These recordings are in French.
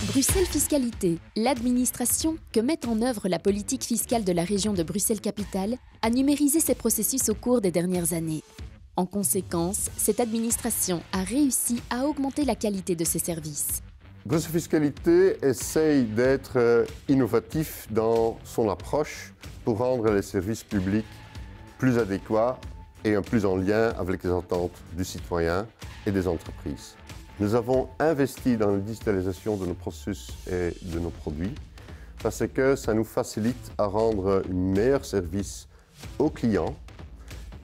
Bruxelles Fiscalité, l'administration que met en œuvre la politique fiscale de la région de Bruxelles-Capitale, a numérisé ses processus au cours des dernières années. En conséquence, cette administration a réussi à augmenter la qualité de ses services. Bruxelles Fiscalité essaye d'être innovatif dans son approche pour rendre les services publics plus adéquats et plus en lien avec les attentes du citoyen et des entreprises. Nous avons investi dans la digitalisation de nos processus et de nos produits parce que ça nous facilite à rendre un meilleur service aux clients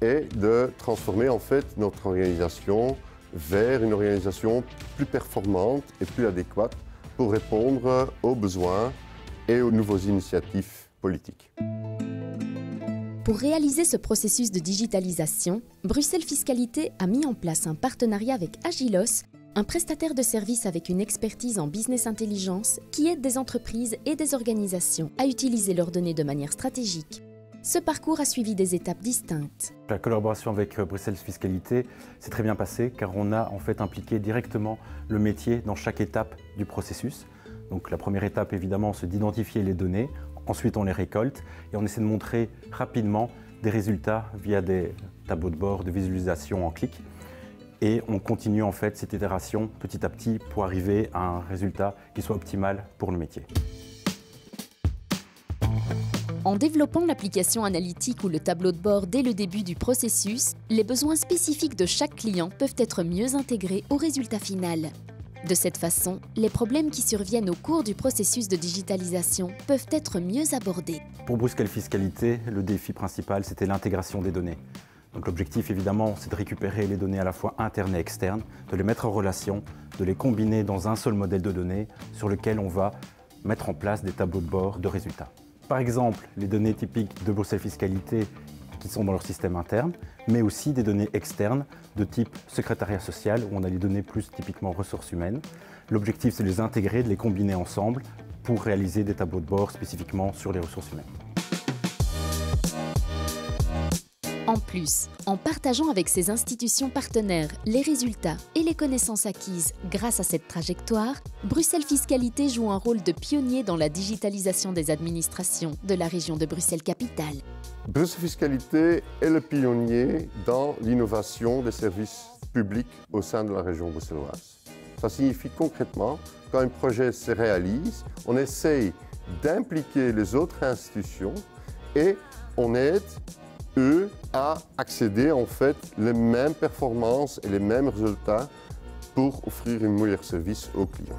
et de transformer en fait notre organisation vers une organisation plus performante et plus adéquate pour répondre aux besoins et aux nouvelles initiatives politiques. Pour réaliser ce processus de digitalisation, Bruxelles Fiscalité a mis en place un partenariat avec Agilos, un prestataire de services avec une expertise en business intelligence qui aide des entreprises et des organisations à utiliser leurs données de manière stratégique. Ce parcours a suivi des étapes distinctes. La collaboration avec Bruxelles Fiscalité s'est très bien passée car on a en fait impliqué directement le métier dans chaque étape du processus. Donc la première étape évidemment c'est d'identifier les données, ensuite on les récolte et on essaie de montrer rapidement des résultats via des tableaux de bord de visualisation en clic. Et on continue en fait cette itération petit à petit pour arriver à un résultat qui soit optimal pour le métier. En développant l'application analytique ou le tableau de bord dès le début du processus, les besoins spécifiques de chaque client peuvent être mieux intégrés au résultat final. De cette façon, les problèmes qui surviennent au cours du processus de digitalisation peuvent être mieux abordés. Pour Bruxelles Fiscalité, le défi principal, c'était l'intégration des données. Donc l'objectif, évidemment, c'est de récupérer les données à la fois internes et externes, de les mettre en relation, de les combiner dans un seul modèle de données sur lequel on va mettre en place des tableaux de bord de résultats. Par exemple, les données typiques de Bruxelles Fiscalité qui sont dans leur système interne, mais aussi des données externes de type secrétariat social, où on a les données plus typiquement ressources humaines. L'objectif, c'est de les intégrer, de les combiner ensemble pour réaliser des tableaux de bord spécifiquement sur les ressources humaines. En plus, en partageant avec ces institutions partenaires les résultats et les connaissances acquises grâce à cette trajectoire, Bruxelles Fiscalité joue un rôle de pionnier dans la digitalisation des administrations de la région de Bruxelles-Capitale. Bruxelles Fiscalité est le pionnier dans l'innovation des services publics au sein de la région bruxelloise. Ça signifie concrètement, quand un projet se réalise, on essaye d'impliquer les autres institutions et on aide eux à accéder en fait les mêmes performances et les mêmes résultats pour offrir un meilleur service aux clients.